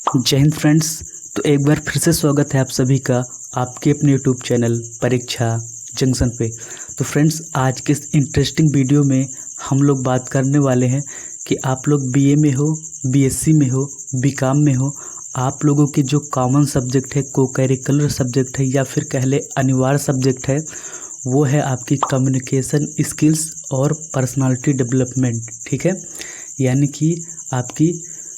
जय हिंद फ्रेंड्स। तो एक बार फिर से स्वागत है आप सभी का आपके अपने यूट्यूब चैनल परीक्षा जंक्शन पे। तो फ्रेंड्स, आज के इस इंटरेस्टिंग वीडियो में हम लोग बात करने वाले हैं कि आप लोग बीए में हो, बीएससी में हो, बीकॉम में हो, आप लोगों के जो कॉमन सब्जेक्ट है, को करिकुलर सब्जेक्ट है या फिर कह ले अनिवार्य सब्जेक्ट है, वो है आपकी कम्युनिकेशन स्किल्स और पर्सनालिटी डेवलपमेंट। ठीक है, यानी कि आपकी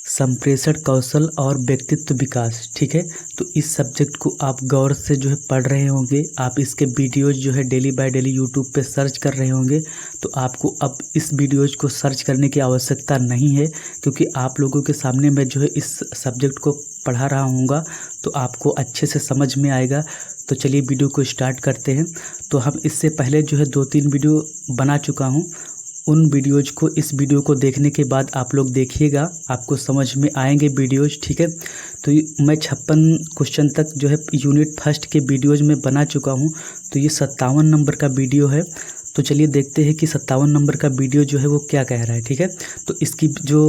संप्रेषण कौशल और व्यक्तित्व विकास। ठीक है, तो इस सब्जेक्ट को आप गौर से जो है पढ़ रहे होंगे, आप इसके वीडियोज जो है डेली बाय डेली यूट्यूब पे सर्च कर रहे होंगे। तो आपको अब इस वीडियोज को सर्च करने की आवश्यकता नहीं है, क्योंकि आप लोगों के सामने मैं जो है इस सब्जेक्ट को पढ़ा रहा हूँगा, तो आपको अच्छे से समझ में आएगा। तो चलिए वीडियो को स्टार्ट करते हैं। तो हम इससे पहले जो है 2-3 वीडियो बना चुका हूँ, उन वीडियोज को इस वीडियो को देखने के बाद आप लोग देखिएगा, आपको समझ में आएंगे वीडियोज। ठीक है, तो मैं 56 क्वेश्चन तक जो है यूनिट फर्स्ट के वीडियोज में बना चुका हूँ। तो ये 57 नंबर का वीडियो है। तो चलिए देखते हैं कि 57 नंबर का वीडियो जो है वो क्या कह रहा है। ठीक है, तो इसकी जो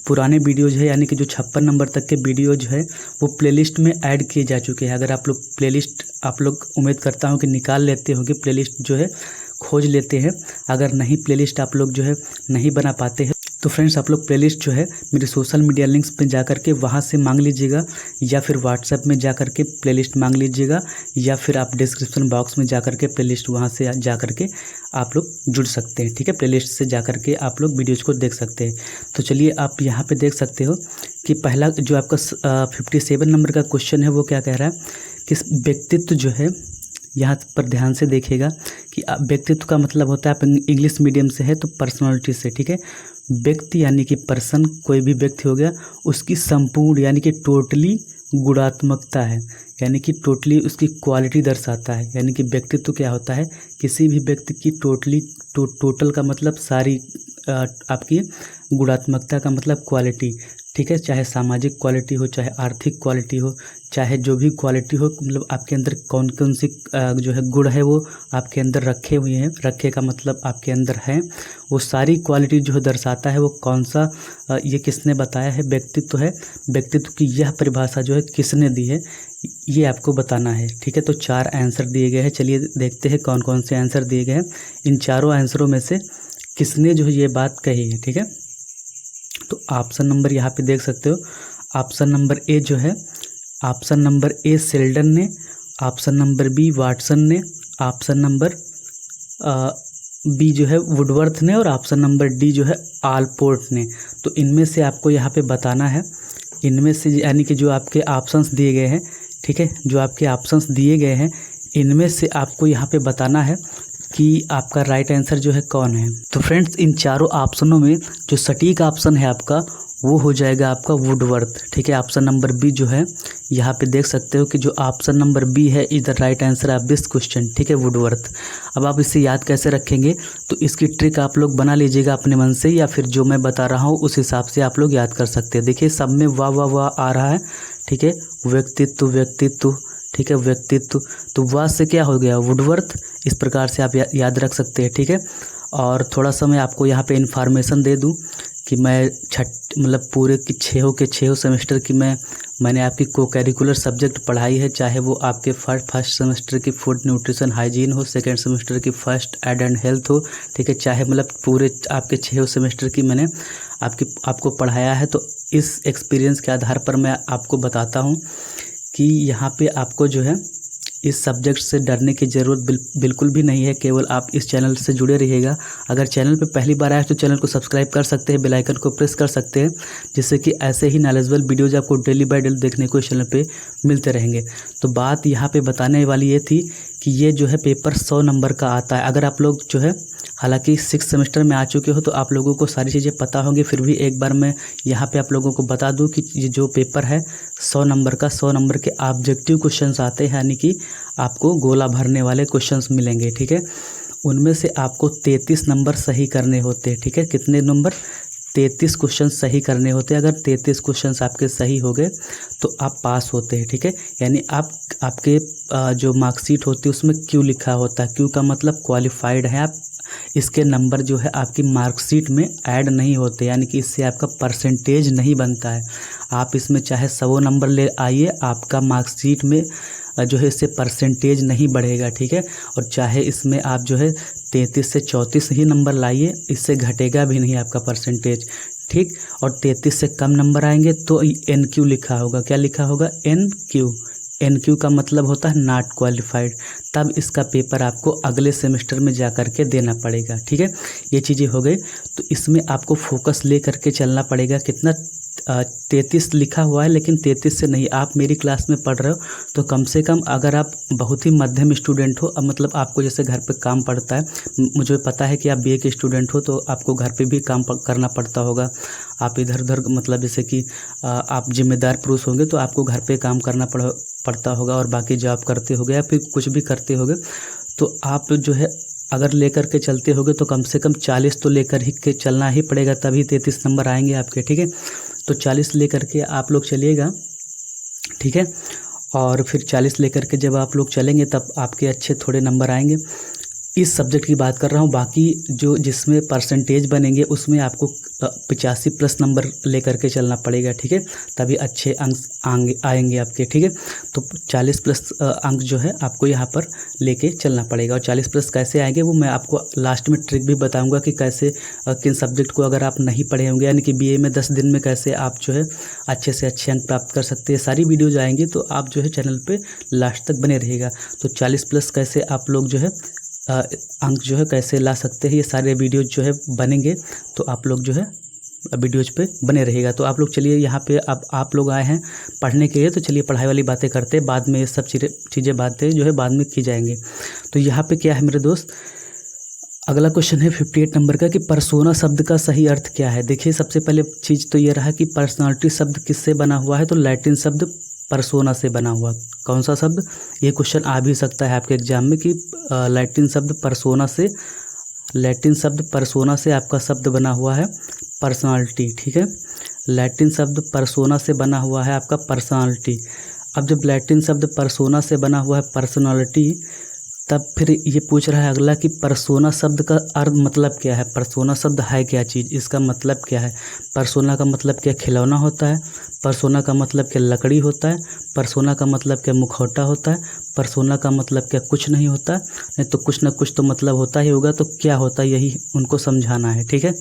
पुराने वीडियोज है, यानी कि जो 56 नंबर तक के वीडियोज है, वो प्लेलिस्ट में ऐड किए जा चुके हैं। अगर आप लोग प्लेलिस्ट, आप लोग उम्मीद करता हूँ कि निकाल लेते होंगे, प्लेलिस्ट जो है खोज लेते हैं। अगर नहीं प्लेलिस्ट आप लोग जो है नहीं बना पाते हैं, तो फ्रेंड्स आप लोग प्लेलिस्ट जो है मेरे सोशल मीडिया लिंक्स पे जा करके वहाँ से मांग लीजिएगा, या फिर व्हाट्सएप में जा करके प्लेलिस्ट मांग लीजिएगा, या फिर आप डिस्क्रिप्शन बॉक्स में जा करके प्लेलिस्ट वहाँ से जा करके आप लोग जुड़ सकते हैं। ठीक है, प्लेलिस्ट से जा करके आप लोग वीडियोज़ को देख सकते हैं। तो चलिए आप यहाँ पे देख सकते हो कि पहला जो आपका 57 नंबर का क्वेश्चन है वो क्या कह रहा है कि व्यक्तित्व जो है, यहाँ पर ध्यान से देखिएगा कि व्यक्तित्व का मतलब होता है, आप इंग्लिश मीडियम से है तो पर्सनालिटी से। ठीक है, व्यक्ति यानी कि पर्सन, कोई भी व्यक्ति हो गया, उसकी संपूर्ण यानी कि टोटली गुणात्मकता है, यानी कि टोटली उसकी क्वालिटी दर्शाता है। यानी कि व्यक्तित्व क्या होता है, किसी भी व्यक्ति की टोटली टोटल का मतलब सारी आपकी गुणात्मकता का मतलब क्वालिटी। ठीक है, चाहे सामाजिक क्वालिटी हो, चाहे आर्थिक क्वालिटी हो, चाहे जो भी क्वालिटी हो, मतलब आपके अंदर कौन कौन सी जो है गुण है वो आपके अंदर रखे हुए हैं, रखे का मतलब आपके अंदर है, वो सारी क्वालिटी जो है दर्शाता है। वो कौन सा, ये किसने बताया है, व्यक्तित्व है। व्यक्तित्व की यह परिभाषा जो है किसने दी है, ये आपको बताना है। ठीक है, तो 4 आंसर दिए गए हैं। चलिए देखते हैं कौन कौन से आंसर दिए गए हैं। इन चारों आंसरों में से किसने जो है ये बात कही है। ठीक है, तो ऑप्शन नंबर यहाँ पे देख सकते हो, ऑप्शन नंबर ए जो है, ऑप्शन नंबर ए सेल्डन ने, ऑप्शन नंबर बी वाटसन ने, ऑप्शन नंबर बी जो है वुडवर्थ ने, और ऑप्शन नंबर डी जो है आलपोर्ट ने। तो इनमें से आपको यहाँ पे बताना है, इनमें से यानी कि जो आपके ऑप्शंस दिए गए हैं, ठीक है, जो आपके ऑप्शंस दिए गए हैं, इनमें से आपको यहाँ पे बताना है कि आपका राइट आंसर जो है कौन है। तो फ्रेंड्स, इन चारों ऑप्शनों में जो सटीक ऑप्शन है आपका, वो हो जाएगा आपका वुडवर्थ। ठीक है, ऑप्शन नंबर बी जो है, यहाँ पे देख सकते हो कि जो ऑप्शन नंबर बी है is the right answer of this question. ठीक है, वुडवर्थ। अब आप इसे याद कैसे रखेंगे, तो इसकी ट्रिक आप लोग बना लीजिएगा अपने मन से, या फिर जो मैं बता रहा हूँ उस हिसाब से आप लोग याद कर सकते हैं। देखिए सब में वाह वाह वाह आ रहा है। ठीक है, व्यक्तित्व व्यक्तित्व, ठीक है, व्यक्तित्व, तो वाह से क्या हो गया, वुडवर्थ। इस प्रकार से आप याद रख सकते हैं। ठीक है, और थोड़ा सा मैं आपको यहाँ पे इन्फॉर्मेशन दे दूँ कि मैं मतलब पूरे की 6 सेमेस्टर की मैंने आपकी को करिकुलर सब्जेक्ट पढ़ाई है, चाहे वो आपके फर्स्ट सेमेस्टर की फूड न्यूट्रिशन हाइजीन हो, सेकेंड सेमेस्टर की फर्स्ट एड एंड हेल्थ हो। ठीक है, चाहे मतलब पूरे आपके 6 सेमेस्टर की मैंने आपको पढ़ाया है। तो इस एक्सपीरियंस के आधार पर मैं आपको बताता हूँ कि यहाँ पे आपको जो है इस सब्जेक्ट से डरने की ज़रूरत बिल्कुल भी नहीं है। केवल आप इस चैनल से जुड़े रहिएगा। अगर चैनल पे पहली बार आए तो चैनल को सब्सक्राइब कर सकते हैं, बेल आइकन को प्रेस कर सकते हैं, जिससे कि ऐसे ही नॉलेजेबल वीडियोज़ आपको डेली बाय डेली देखने को इस चैनल पे मिलते रहेंगे। तो बात यहाँ पे बताने वाली ये थी कि ये जो है पेपर 100 नंबर का आता है। अगर आप लोग जो है, हालांकि 6 सेमेस्टर में आ चुके हो तो आप लोगों को सारी चीज़ें पता होंगी, फिर भी एक बार मैं यहाँ पे आप लोगों को बता दूं कि ये जो पेपर है 100 नंबर का, 100 नंबर के ऑब्जेक्टिव क्वेश्चंस आते हैं, यानी कि आपको गोला भरने वाले क्वेश्चंस मिलेंगे। ठीक है, उनमें से आपको 33 नंबर सही करने होते हैं। ठीक है, कितने नंबर, 33 क्वेश्चन सही करने होते हैं। अगर 33 क्वेश्चन आपके सही हो गए तो आप पास होते हैं। ठीक है, यानी आपके जो मार्कशीट होती है उसमें क्यू लिखा होता है, क्यू का मतलब क्वालिफाइड है आप, इसके नंबर जो है आपकी मार्कशीट में ऐड नहीं होते, यानी कि इससे आपका परसेंटेज नहीं बनता है। आप इसमें चाहे 100 नंबर ले आइए, आपका मार्कशीट में जो है इससे परसेंटेज नहीं बढ़ेगा, ठीक है। और चाहे इसमें आप जो है 33 से 34 ही नंबर लाइए, इससे घटेगा भी नहीं आपका परसेंटेज, ठीक। और 33 से कम नंबर आएंगे तो NQ लिखा होगा। क्या लिखा होगा? NQ। NQ का मतलब होता है नॉट क्वालिफाइड। तब इसका पेपर आपको अगले सेमेस्टर में जा कर के देना पड़ेगा, ठीक है। ये चीज़ें हो गई। तो इसमें आपको फोकस ले करके चलना पड़ेगा। कितना 33 लिखा हुआ है, लेकिन 33 से नहीं। आप मेरी क्लास में पढ़ रहे हो तो कम से कम अगर आप बहुत ही मध्यम स्टूडेंट हो, अब मतलब आपको जैसे घर पे काम पड़ता है, मुझे पता है कि आप BA के स्टूडेंट हो तो आपको घर पे भी काम करना पड़ता होगा। आप इधर उधर मतलब जैसे कि आप जिम्मेदार पुरुष होंगे तो आपको घर पे काम करना पड़ता होगा, और बाकी जॉब करते होगे या फिर कुछ भी करते होगे, तो आप जो है अगर लेकर के चलते होगे तो कम से कम 40 तो लेकर ही के चलना ही पड़ेगा, तभी 33 नंबर आएंगे आपके, ठीक है। तो 40 लेकर के आप लोग चलिएगा, ठीक है। और फिर 40 लेकर के जब आप लोग चलेंगे तब आपके अच्छे थोड़े नंबर आएंगे। इस सब्जेक्ट की बात कर रहा हूँ। बाकी जो जिसमें परसेंटेज बनेंगे उसमें आपको 85 प्लस नंबर लेकर के चलना पड़ेगा, ठीक है। तभी अच्छे अंक आएंगे आपके, ठीक है। तो 40 प्लस अंक जो है आपको यहाँ पर लेके चलना पड़ेगा। और 40 प्लस कैसे आएंगे वो मैं आपको लास्ट में ट्रिक भी बताऊंगा कि कैसे किन सब्जेक्ट को अगर आप नहीं पढ़े होंगे, यानी कि BA में 10 दिन में कैसे आप जो है अच्छे से अच्छे अंक प्राप्त कर सकते हैं। सारी वीडियोज आएंगी तो आप जो है चैनल पर लास्ट तक बने रहेगा। तो 40 प्लस कैसे आप लोग जो है अंक जो है कैसे ला सकते हैं, ये सारे वीडियोज जो है बनेंगे, तो आप लोग जो है वीडियोज पे बने रहेगा। तो आप लोग चलिए यहाँ पे अब आप लोग आए हैं पढ़ने के लिए, तो चलिए पढ़ाई वाली बातें करते हैं, बाद में ये सब चीज़ें बातें जो है बाद में की जाएंगी। तो यहाँ पे क्या है मेरे दोस्त, अगला क्वेश्चन है 58 नंबर का कि पर्सोना शब्द का सही अर्थ क्या है। देखिए सबसे पहले चीज़ तो ये रहा कि पर्सनालिटी शब्द किससे बना हुआ है, तो लैटिन शब्द पर्सोना से बना हुआ। कौन सा शब्द, ये क्वेश्चन आ भी सकता है आपके एग्जाम में कि लैटिन शब्द पर्सोना से आपका शब्द बना हुआ है पर्सनालिटी, ठीक है। लैटिन शब्द पर्सोना से बना हुआ है आपका पर्सनालिटी। अब जब लैटिन शब्द पर्सोना से बना हुआ है पर्सनालिटी, तब फिर ये पूछ रहा है अगला कि पर्सोना शब्द का अर्थ मतलब क्या है। पर्सोना शब्द है क्या चीज़, इसका मतलब क्या है। पर्सोना का मतलब क्या खिलौना होता है, पर्सोना का मतलब क्या लकड़ी होता है, पर्सोना का मतलब क्या मुखौटा होता है, पर्सोना का मतलब क्या कुछ नहीं होता, नहीं तो कुछ ना कुछ तो मतलब होता ही होगा। तो क्या होता है यही उनको समझाना है, ठीक है।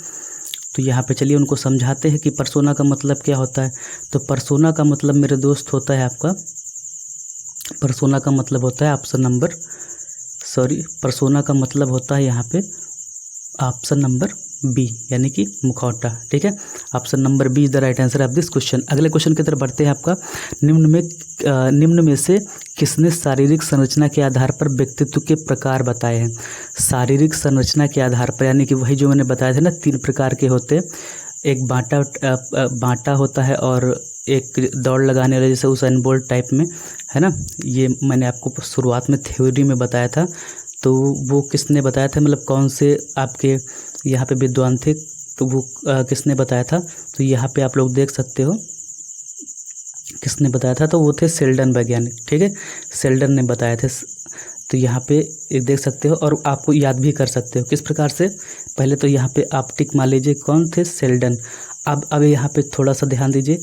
तो यहाँ पे चलिए उनको समझाते हैं कि पर्सोना का मतलब क्या होता है। तो पर्सोना का मतलब मेरे दोस्त होता है आपका, पर्सोना का मतलब होता है पर्सोना का मतलब होता है यहाँ पे ऑप्शन नंबर B, यानी कि मुखौटा, ठीक है। Option number B is the right answer of this question. अगले क्वेश्चन की तरफ बढ़ते हैं। आपका निम्न में से किसने शारीरिक संरचना के आधार पर व्यक्तित्व के प्रकार बताए हैं। शारीरिक संरचना के आधार पर, यानी कि वही जो मैंने बताया था ना 3 प्रकार के होते हैं, एक बांटा होता है और एक दौड़ लगाने वाले जैसे उसेन बोल्ट टाइप में, है ना। ये मैंने आपको शुरुआत में थ्योरी में बताया था। तो वो किसने बताया था, मतलब कौन से आपके यहाँ पे विद्वान थे, तो वो किसने बताया था। तो यहाँ पे आप लोग देख सकते हो किसने बताया था, तो वो थे सेल्डन वैज्ञानिक, ठीक है। सेल्डन ने बताए थे। तो यहाँ पे देख सकते हो और आपको याद भी कर सकते हो किस प्रकार से। पहले तो यहाँ पे आप टिक मान लीजिए कौन थे, सेल्डन। अब यहाँ पे थोड़ा सा ध्यान दीजिए,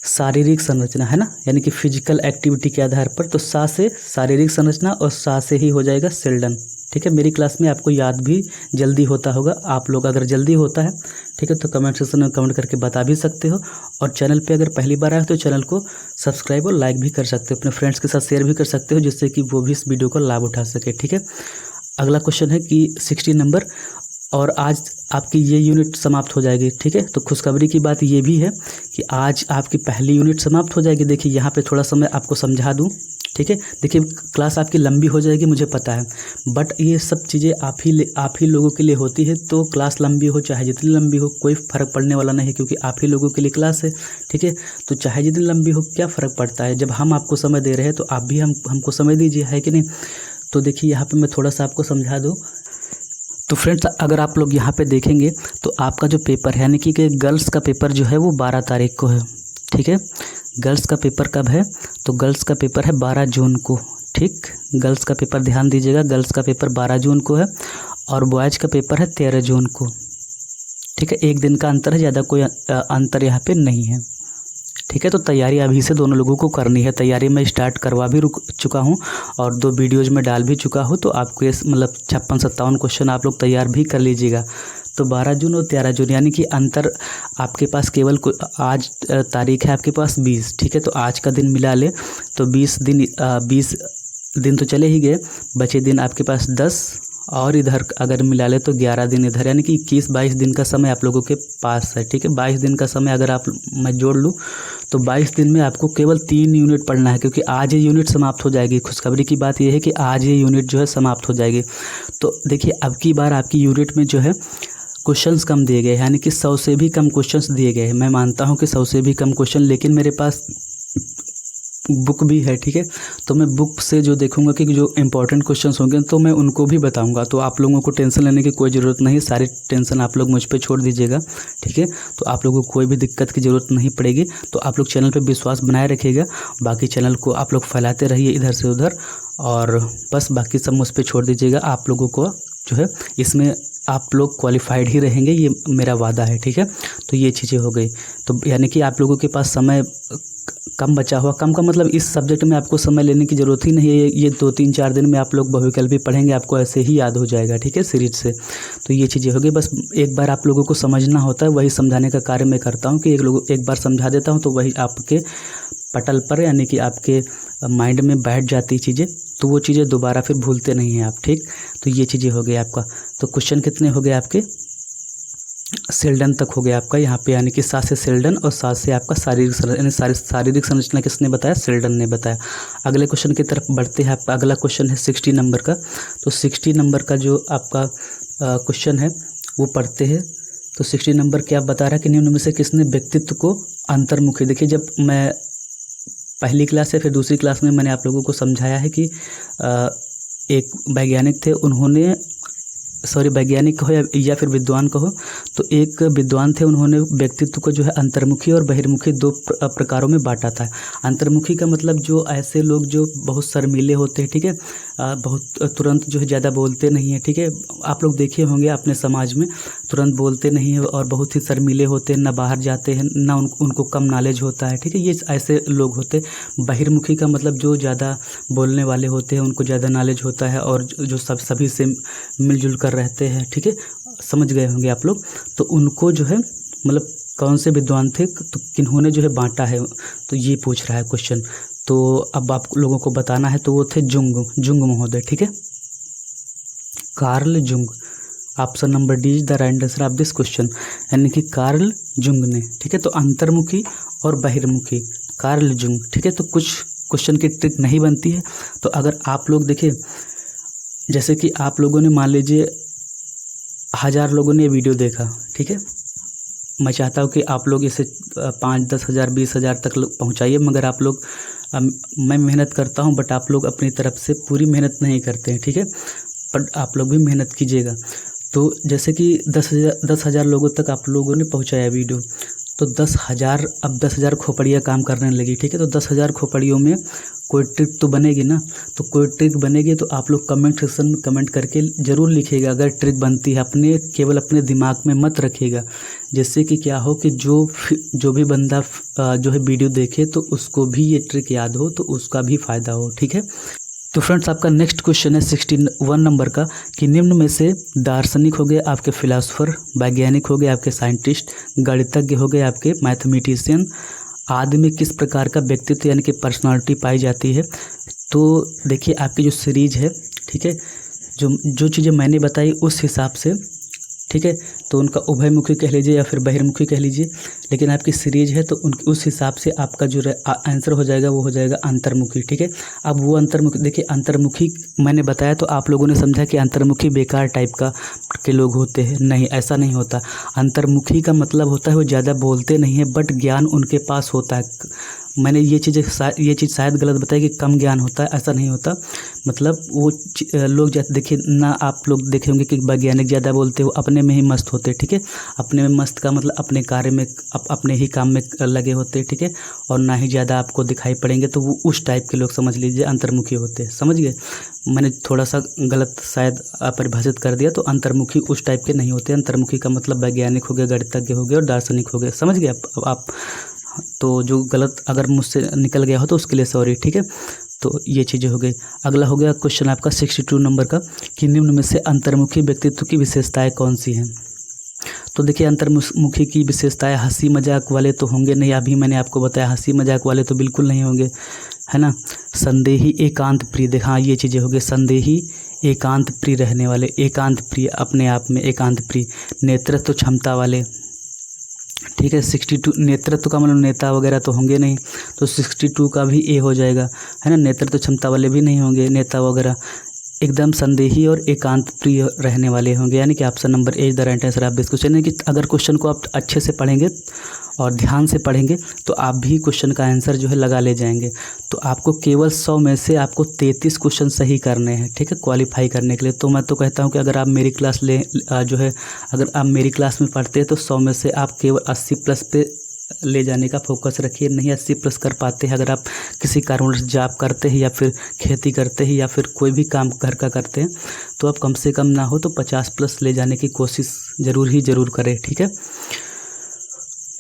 शारीरिक संरचना है ना, यानी कि फिजिकल एक्टिविटी के आधार पर, तो सा से शारीरिक संरचना और सा से ही हो जाएगा सेल्डन, ठीक है। मेरी क्लास में आपको याद भी जल्दी होता होगा। आप लोग अगर जल्दी होता है, ठीक है, तो कमेंट सेक्शन में कमेंट करके बता भी सकते हो। और चैनल पे अगर पहली बार आए तो चैनल को सब्सक्राइब और लाइक भी कर सकते हो, अपने फ्रेंड्स के साथ शेयर भी कर सकते हो, जिससे कि वो भी इस वीडियो का लाभ उठा सके, ठीक है। अगला क्वेश्चन है कि 60 नंबर, और आज आपकी ये यूनिट समाप्त हो जाएगी, ठीक है। तो खुशखबरी की बात ये भी है कि आज आपकी पहली यूनिट समाप्त हो जाएगी। देखिए यहाँ पे थोड़ा सा मैं आपको समझा दूँ, ठीक है। देखिए क्लास आपकी लंबी हो जाएगी मुझे पता है, बट ये सब चीज़ें आप ही लोगों के लिए होती है। तो क्लास लंबी हो चाहे जितनी लंबी हो कोई फ़र्क पड़ने वाला नहीं है, क्योंकि आप ही लोगों के लिए क्लास है, ठीक है। तो चाहे जितनी लंबी हो क्या फ़र्क पड़ता है, जब हम आपको समय दे रहे हैं तो आप भी हमको समय दीजिए, है कि नहीं। तो देखिए यहाँ पर मैं थोड़ा सा आपको समझा दूँ। तो फ्रेंड्स अगर आप लोग यहाँ पे देखेंगे तो आपका जो पेपर है, यानी कि गर्ल्स का पेपर जो है वो 12 तारीख को है, ठीक है। गर्ल्स का पेपर कब है, तो गर्ल्स का पेपर है 12 जून को, ठीक। गर्ल्स का पेपर ध्यान दीजिएगा, गर्ल्स का पेपर 12 जून को है। और बॉयज़ का पेपर है 13 जून को। ठीक है, एक दिन का अंतर है, ज़्यादा कोई अंतर यहाँ पे नहीं है। ठीक है, तो तैयारी अभी से दोनों लोगों को करनी है। तैयारी मैं स्टार्ट करवा भी चुका हूँ और 2 वीडियोज़ में डाल भी चुका हूँ। तो आपको ये मतलब 56-57 क्वेश्चन आप लोग तैयार भी कर लीजिएगा। तो 12 जून और 13 जून यानी कि अंतर आपके पास केवल आज तारीख है आपके पास 20। ठीक है, तो आज का दिन मिला ले तो 20 दिन तो चले ही गए, बचे दिन आपके पास 10 और इधर अगर मिला ले तो 11 दिन इधर, यानी कि 21-22 दिन का समय आप लोगों के पास है। ठीक है, 22 दिन का समय अगर मैं जोड़ लूँ तो 22 दिन में आपको केवल 3 यूनिट पढ़ना है, क्योंकि आज ये यूनिट समाप्त हो जाएगी। खुशखबरी की बात यह है कि आज ये यूनिट जो है समाप्त हो जाएगी। तो देखिए, अब की बार आपकी यूनिट में जो है क्वेश्चंस कम दिए गए, यानी कि 100 से भी कम क्वेश्चंस दिए गए हैं। मैं मानता हूं कि 100 से भी कम क्वेश्चन, लेकिन मेरे पास बुक भी है। ठीक है, तो मैं बुक से जो देखूंगा कि जो इंपॉर्टेंट क्वेश्चंस होंगे तो मैं उनको भी बताऊंगा। तो आप लोगों को टेंशन लेने की कोई ज़रूरत नहीं, सारी टेंशन आप लोग मुझ पे छोड़ दीजिएगा। ठीक है, तो आप लोगों को कोई भी दिक्कत की ज़रूरत नहीं पड़ेगी। तो आप लोग चैनल पे विश्वास बनाए रखिएगा, बाकी चैनल को आप लोग फैलाते रहिए इधर से उधर, और बस बाकी सब मुझ पर छोड़ दीजिएगा। आप लोगों को जो है इसमें आप लोग क्वालिफाइड ही रहेंगे, ये मेरा वादा है। ठीक है, तो ये चीज़ें हो गई। तो यानी कि आप लोगों के पास समय कम बचा हुआ, कम का मतलब इस सब्जेक्ट में आपको समय लेने की ज़रूरत ही नहीं है। ये 2-3-4 दिन में आप लोग बहुविकल्पी पढ़ेंगे, आपको ऐसे ही याद हो जाएगा। ठीक है, सीरीज से। तो ये चीज़ें हो गई, बस एक बार आप लोगों को समझना होता है, वही समझाने का कार्य मैं करता हूँ कि एक बार समझा देता हूँ तो वही आपके पटल पर यानी कि आपके माइंड में बैठ जाती चीज़ें, तो वो चीज़ें दोबारा फिर भूलते नहीं हैं आप। ठीक, तो ये चीज़ें हो गई आपका। तो क्वेश्चन कितने हो गए आपके? सेल्डन तक हो गया आपका यहाँ पे, यानी कि 7 से सेल्डन और 7 से आपका शारीरिक संरचना किसने बताया? सेल्डन ने बताया। अगले क्वेश्चन की तरफ बढ़ते हैं। आपका अगला क्वेश्चन है 60 नंबर का। तो 60 नंबर का जो आपका क्वेश्चन है वो पढ़ते हैं। तो 60 नंबर क्या बता रहा है कि निम्न में से किसने व्यक्तित्व को अंतर्मुखी, देखिए जब मैं पहली क्लास या फिर दूसरी क्लास में मैंने आप लोगों को समझाया है कि एक वैज्ञानिक थे, उन्होंने वैज्ञानिक कहो या फिर विद्वान कहो, तो एक विद्वान थे, उन्होंने व्यक्तित्व को जो है अंतर्मुखी और बहिर्मुखी 2 प्रकारों में बांटा था। अंतर्मुखी का मतलब जो ऐसे लोग जो बहुत शर्मीले होते हैं। ठीक है, बहुत तुरंत जो है ज़्यादा बोलते नहीं हैं। ठीक है, आप लोग देखे होंगे अपने समाज में तुरंत बोलते नहीं हैं और बहुत ही शर्मीले होते हैं, ना बाहर जाते हैं, ना उनको कम नॉलेज होता है। ठीक है, ये ऐसे लोग होते हैं। बहिर्मुखी का मतलब जो ज़्यादा बोलने वाले होते हैं, उनको ज़्यादा नॉलेज होता है और जो सभी से मिलजुल कर रहते हैं। ठीक है, समझ गए होंगे आप लोग। तो उनको जो है मतलब कौन से विद्वान थे, तो किन्होंने जो है बांटा है, तो ये पूछ रहा है क्वेश्चन। तो अब आप लोगों को बताना है, तो वो थे जुंग महोदय। ठीक है, Karl Jung. Option number D is the right answer of this question, यानी कि कार्ल जुंग ने। ठीक है, तो अंतर्मुखी और बहिर्मुखी कार्ल जुंग। ठीक है, तो कुछ क्वेश्चन की ट्रिक नहीं बनती है। तो अगर आप लोग देखिए, जैसे कि आप लोगों ने मान लीजिए 1000 लोगों ने वीडियो देखा। ठीक है, मैं चाहता हूँ कि आप लोग इसे 5-10 हज़ार 20 हज़ार तक पहुँचाइए, मगर आप लोग मैं मेहनत करता हूँ बट आप लोग अपनी तरफ से पूरी मेहनत नहीं करते हैं। ठीक है, पर आप लोग भी मेहनत कीजिएगा। तो जैसे कि 10,000 लोगों तक आप लोगों ने पहुँचाया वीडियो, तो 10,000 खोपड़ियाँ काम करने लगी। ठीक है, तो 10,000 खोपड़ियों में कोई ट्रिक तो बनेगी ना। तो कोई ट्रिक बनेगी तो आप लोग कमेंट सेक्शन में कमेंट करके ज़रूर लिखिएगा अगर ट्रिक बनती है। केवल अपने दिमाग में मत रखिएगा, जिससे कि क्या हो कि जो भी बंदा जो है वीडियो देखे तो उसको भी ये ट्रिक याद हो, तो उसका भी फ़ायदा हो। ठीक है, तो फ्रेंड्स आपका नेक्स्ट क्वेश्चन है 61 नंबर का कि निम्न में से दार्शनिक हो गए आपके फिलासफर, वैज्ञानिक हो गए आपके साइंटिस्ट, गणितज्ञ हो गए आपके मैथमेटिशियन, आदि में किस प्रकार का व्यक्तित्व यानी कि पर्सनालिटी पाई जाती है। तो देखिए आपकी जो सीरीज है, ठीक है, जो चीज़ें मैंने बताई उस हिसाब से, ठीक है, तो उनका उभयमुखी कह लीजिए या फिर बहिर्मुखी कह लीजिए, लेकिन आपकी सीरीज है तो उस हिसाब से आपका जो आंसर हो जाएगा वो हो जाएगा अंतर्मुखी। ठीक है, अब वो अंतर्मुखी, देखिए अंतर्मुखी मैंने बताया तो आप लोगों ने समझा कि अंतर्मुखी बेकार टाइप के लोग होते हैं। नहीं, ऐसा नहीं होता। अंतर्मुखी का मतलब होता है वो ज़्यादा बोलते नहीं है बट ज्ञान उनके पास होता है। मैंने ये चीज़ शायद गलत बताई कि कम ज्ञान होता है, ऐसा नहीं होता। मतलब वो लोग जैसे देखिए ना, आप लोग देखे होंगे कि वैज्ञानिक ज़्यादा बोलते हो, अपने में ही मस्त होते, ठीक है। अपने में मस्त का मतलब अपने कार्य में अपने ही काम में लगे होते, ठीक है, और ना ही ज़्यादा आपको दिखाई पड़ेंगे, तो वो उस टाइप के लोग समझ लीजिए अंतर्मुखी होते हैं। समझ गए? मैंने थोड़ा सा गलत शायद परिभाषित कर दिया, तो अंतर्मुखी उस टाइप के नहीं होते। अंतर्मुखी का मतलब वैज्ञानिक हो गए, गणितज्ञ हो गए और दार्शनिक हो गए। समझ गए आप? तो जो गलत अगर मुझसे निकल गया हो तो उसके लिए सॉरी, ठीक है। तो ये चीज़ें हो गई। अगला हो गया क्वेश्चन आपका 62 नंबर का कि निम्न में से अंतर्मुखी व्यक्तित्व की विशेषताएं कौन सी हैं। तो देखिए अंतर्मुखी की विशेषताएं हंसी मजाक वाले तो होंगे नहीं, अभी मैंने आपको बताया हंसी मजाक वाले तो बिल्कुल नहीं होंगे, है ना। संदेही एकांत प्रिय, हाँ ये चीज़ें हो गई। संदेही एकांत प्रिय रहने वाले, एकांत प्रिय अपने आप में एकांत प्रिय। नेतृत्व क्षमता वाले, ठीक है। 62 नेतृत्व का मतलब नेता वगैरह तो होंगे नहीं, तो 62 का भी ए हो जाएगा, है ना। नेतृत्व क्षमता वाले भी नहीं होंगे, नेता वगैरह। एकदम संदेही और एकांत प्रिय रहने वाले होंगे, यानी कि option number A is the right answer of this question. यानी कि अगर क्वेश्चन को आप अच्छे से पढ़ेंगे और ध्यान से पढ़ेंगे तो आप भी क्वेश्चन का आंसर जो है लगा ले जाएंगे। तो आपको केवल 100 में से आपको 33 क्वेश्चन सही करने हैं, ठीक है, क्वालिफाई करने के लिए। तो मैं तो कहता हूँ कि अगर आप मेरी क्लास अगर आप मेरी क्लास में पढ़ते हैं तो 100 में से आप केवल 80 प्लस पे ले जाने का फोकस रखिए। नहीं 80 प्लस कर पाते हैं, अगर आप किसी कारणवश जॉब करते हैं या फिर खेती करते हैं या फिर कोई भी काम घर का करते हैं, तो आप कम से कम ना हो तो 50 प्लस ले जाने की कोशिश ज़रूर करें, ठीक है।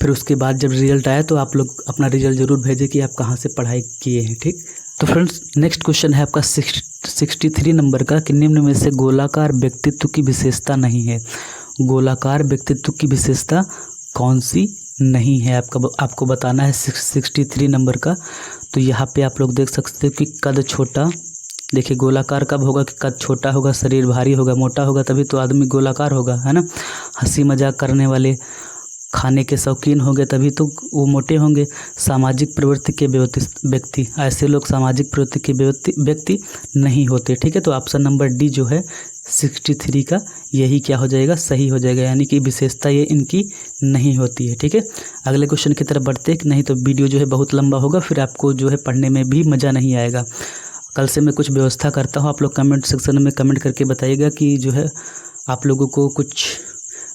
फिर उसके बाद जब रिजल्ट आए तो आप लोग अपना रिजल्ट ज़रूर भेजें कि आप कहाँ से पढ़ाई किए हैं, ठीक। तो फ्रेंड्स नेक्स्ट क्वेश्चन है आपका 63 नंबर का कि निम्न में से गोलाकार व्यक्तित्व की विशेषता नहीं है। गोलाकार व्यक्तित्व की विशेषता कौन सी नहीं है, आपको बताना है 63 नंबर का। तो यहाँ पे आप लोग देख सकते हो कि कद छोटा। देखिए गोलाकार कब होगा कि कद छोटा होगा, शरीर भारी होगा, मोटा होगा, तभी तो आदमी गोलाकार होगा, है ना। हंसी मजाक करने वाले, खाने के शौकीन होंगे तभी तो वो मोटे होंगे। सामाजिक प्रवृत्ति के व्यक्ति, ऐसे लोग सामाजिक प्रवृत्ति के व्यक्ति नहीं होते, ठीक है। तो ऑप्शन नंबर डी जो है 63 का यही क्या हो जाएगा, सही हो जाएगा, यानी कि विशेषता ये इनकी नहीं होती है, ठीक है। अगले क्वेश्चन की तरफ बढ़ते हैं कि नहीं तो वीडियो जो है बहुत लंबा होगा, फिर आपको जो है पढ़ने में भी मज़ा नहीं आएगा। कल से मैं कुछ व्यवस्था करता हूँ, आप लोग कमेंट सेक्शन में कमेंट करके बताइएगा कि जो है आप लोगों को कुछ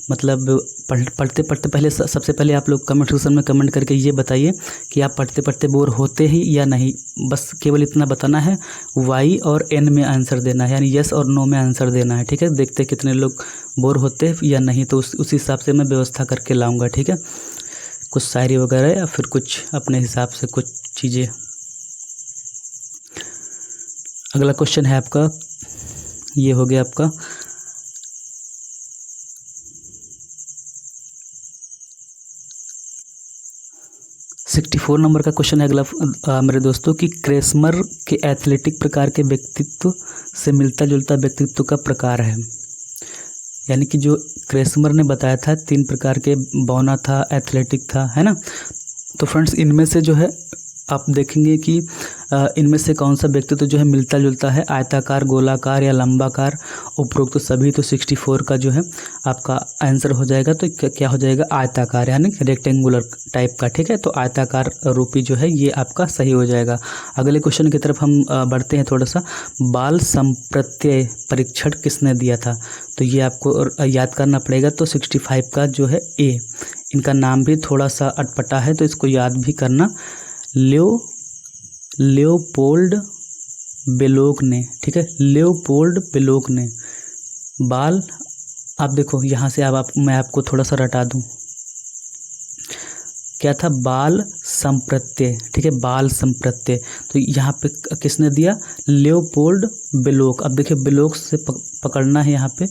मतलब पढ़ते पहले सबसे पहले आप लोग कमेंट सेक्शन में कमेंट करके ये बताइए कि आप पढ़ते पढ़ते बोर होते ही या नहीं। बस केवल इतना बताना है, वाई और एन में आंसर देना है, यानी यस और नो में आंसर देना है, ठीक है। देखते कितने लोग बोर होते हैं या नहीं, तो उस हिसाब से मैं व्यवस्था करके लाऊंगा, ठीक है। कुछ शायरी वगैरह या फिर कुछ अपने हिसाब से कुछ चीज़ें। अगला क्वेश्चन है आपका, ये हो गया आपका 64 नंबर का क्वेश्चन है अगला मेरे दोस्तों कि क्रेस्मर के एथलेटिक प्रकार के व्यक्तित्व से मिलता जुलता व्यक्तित्व का प्रकार है। यानी कि जो क्रेस्मर ने बताया था 3 प्रकार के, बौना था, एथलेटिक था, है ना। तो फ्रेंड्स इनमें से जो है आप देखेंगे कि इनमें से कौन सा व्यक्तित्व जो है मिलता जुलता है, आयताकार, गोलाकार या लंबाकार, उपरोक्त तो सभी। तो 64 का जो है आपका आंसर हो जाएगा, तो क्या हो जाएगा, आयताकार, यानी रेक्टेंगुलर टाइप का, ठीक है। तो आयताकार रूपी जो है ये आपका सही हो जाएगा। अगले क्वेश्चन की तरफ हम बढ़ते हैं थोड़ा सा। बाल संप्रत्यय परीक्षण किसने दिया था, तो ये आपको याद करना पड़ेगा। तो 65 का जो है ए, इनका नाम भी थोड़ा सा अटपटा है तो इसको याद भी करना। लियोपोल्ड बेलोक ने, ठीक है, लियोपोल्ड बेलोक ने बाल, आप देखो यहाँ से मैं आपको थोड़ा सा रटा दूँ, क्या था, बाल संप्रत्यय, ठीक है, बाल संप्रत्यय। तो यहाँ पे किसने दिया, लियोपोल्ड बेलोक। अब देखिए बेलोक से पकड़ना है, यहाँ पे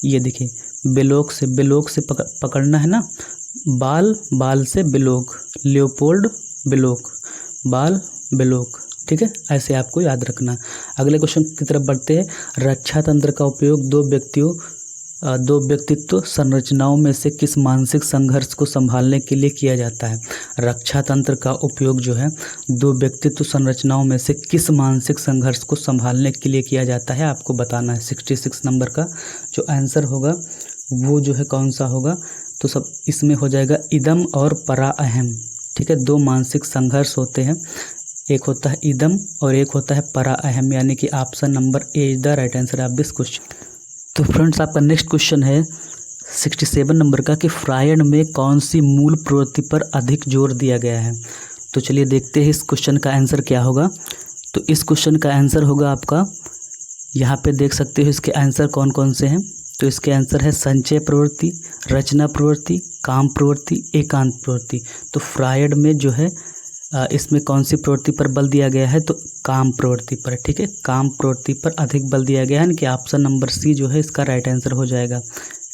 ये देखिए बेलोक से पकड़ना है ना, बाल से बेलोक, लियोपोल्ड बेलोक, बाल बेलोक, ठीक है, ऐसे आपको याद रखना। अगले क्वेश्चन की तरफ बढ़ते हैं। रक्षा तंत्र का उपयोग दो व्यक्तित्व संरचनाओं में से किस मानसिक संघर्ष को संभालने के लिए किया जाता है। रक्षा तंत्र का उपयोग जो है 2 व्यक्तित्व संरचनाओं में से किस मानसिक संघर्ष को संभालने के लिए किया जाता है, आपको बताना है। 66 नंबर का जो आंसर होगा वो जो है कौन सा होगा, तो सब इसमें हो जाएगा इदम और परा अहम, ठीक है, दो मानसिक संघर्ष होते हैं, एक होता है इदम और एक होता है परा अहम, यानी कि option number A is the right answer of this question. तो फ्रेंड्स आपका नेक्स्ट क्वेश्चन है 67 नंबर का कि फ्रायड में कौन सी मूल प्रवृत्ति पर अधिक जोर दिया गया है। तो चलिए देखते हैं इस क्वेश्चन का आंसर क्या होगा। तो इस क्वेश्चन का आंसर होगा आपका, यहाँ पे देख सकते हो इसके आंसर कौन कौन से हैं। तो इसके आंसर है संचय प्रवृत्ति, रचना प्रवृत्ति, काम प्रवृत्ति, एकांत प्रवृत्ति। तो फ्रायड में जो है इसमें कौन सी प्रवृत्ति पर बल दिया गया है, तो काम प्रवृत्ति पर। ठीक है, काम प्रवृत्ति पर अधिक बल दिया गया है, कि ऑप्शन नंबर सी जो है इसका राइट आंसर हो जाएगा।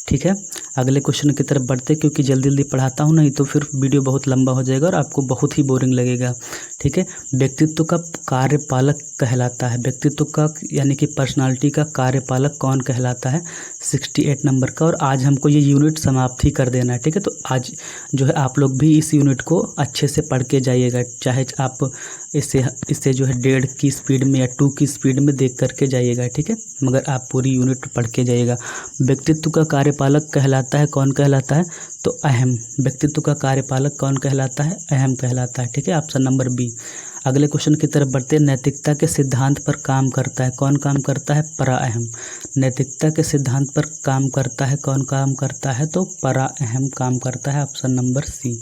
ठीक है, अगले क्वेश्चन की तरफ बढ़ते, क्योंकि जल्दी जल्दी पढ़ाता हूँ, नहीं तो फिर वीडियो बहुत लंबा हो जाएगा और आपको बहुत ही बोरिंग लगेगा। ठीक है, व्यक्तित्व का कार्यपालक कहलाता है, व्यक्तित्व का यानी कि पर्सनालिटी का कार्यपालक कौन कहलाता है, 68 नंबर का। और आज हमको ये यूनिट समाप्त ही कर देना है। ठीक है, तो आज जो है आप लोग भी इस यूनिट को अच्छे से पढ़ के जाइएगा, चाहे आप इससे जो है 1.5 की स्पीड में या 2 की स्पीड में देख करके जाइएगा। ठीक है, मगर आप पूरी यूनिट पढ़ के जाइएगा। व्यक्तित्व का कार्यपालक कहलाता है, कौन कहलाता है, तो अहम। व्यक्तित्व का कार्यपालक कौन कहलाता है, अहम कहलाता है। ठीक है, ऑप्शन नंबर बी। अगले क्वेश्चन की तरफ बढ़ते हैं, नैतिकता के सिद्धांत पर काम करता है, कौन काम करता है, परा अहम। नैतिकता के सिद्धांत पर काम करता है, कौन काम करता है, तो परा अहम काम करता है, ऑप्शन नंबर सी।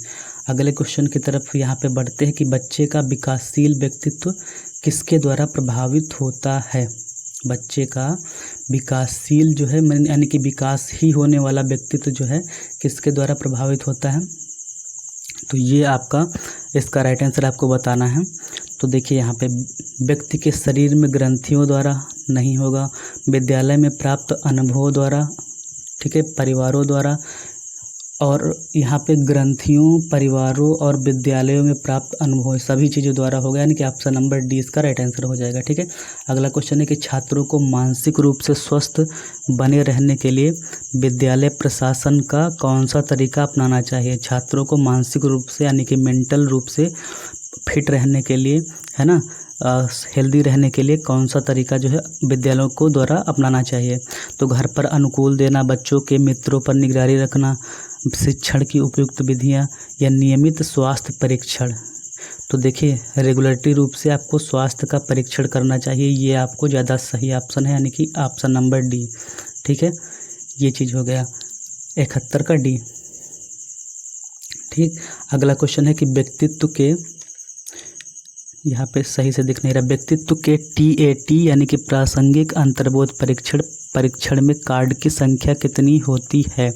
अगले क्वेश्चन की तरफ यहाँ पे बढ़ते हैं कि बच्चे का विकासशील व्यक्तित्व किसके द्वारा प्रभावित होता है। बच्चे का विकासशील जो है यानी कि विकास ही होने वाला व्यक्तित्व जो है किसके द्वारा प्रभावित होता है, तो ये आपका इसका राइट आंसर आपको बताना है। तो देखिए यहाँ पे व्यक्ति के शरीर में ग्रंथियों द्वारा नहीं होगा, विद्यालय में प्राप्त अनुभवों द्वारा, ठीक है, परिवारों द्वारा, और यहाँ पे ग्रंथियों, परिवारों और विद्यालयों में प्राप्त अनुभव सभी चीज़ों द्वारा होगा, यानी कि ऑप्शन नंबर डी इसका राइट आंसर हो जाएगा। ठीक है, अगला क्वेश्चन है कि छात्रों को मानसिक रूप से स्वस्थ बने रहने के लिए विद्यालय प्रशासन का कौन सा तरीका अपनाना चाहिए। छात्रों को मानसिक रूप से यानी कि मेंटल रूप से फिट रहने के लिए, है ना, हेल्दी रहने के लिए कौन सा तरीका जो है विद्यालयों को द्वारा अपनाना चाहिए। तो घर पर अनुकूल देना, बच्चों के मित्रों पर निगरानी रखना, शिक्षण की उपयुक्त विधियां, या नियमित स्वास्थ्य परीक्षण। तो देखिए रेगुलरली रूप से आपको स्वास्थ्य का परीक्षण करना चाहिए, ये आपको ज़्यादा सही ऑप्शन है, यानी कि ऑप्शन नंबर डी। ठीक है, ये चीज़ हो गया 71 का डी। ठीक, अगला क्वेश्चन है कि व्यक्तित्व के, यहाँ पे सही से दिख नहीं रहा, व्यक्तित्व के TAT यानी कि प्रासंगिक अंतर्बोध परीक्षण में कार्ड की संख्या कितनी होती है।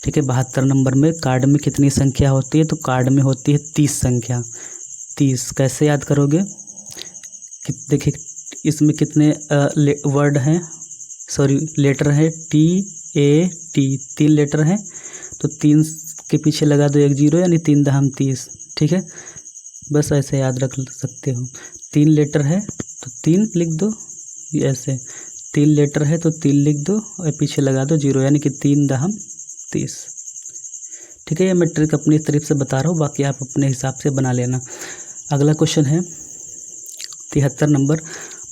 ठीक है, 72 नंबर में कार्ड में कितनी संख्या होती है, तो कार्ड में होती है 30 संख्या। 30 कैसे याद करोगे, देखिए इसमें कितने वर्ड हैं, सॉरी लेटर हैं, TAT 3 लेटर हैं, तो 3 के पीछे लगा दो 1 0, यानी 3 दहम 30। ठीक है, बस ऐसे याद रख सकते हो। 3 लेटर है तो 3 लिख दो, ये ऐसे 3 लेटर है तो 3 लिख दो और पीछे लगा दो 0, यानी कि 3 दहम 30। ठीक है, ये मैं ट्रिक अपनी तरफ से बता रहा हूँ, बाकी आप अपने हिसाब से बना लेना। अगला क्वेश्चन है 73 नंबर,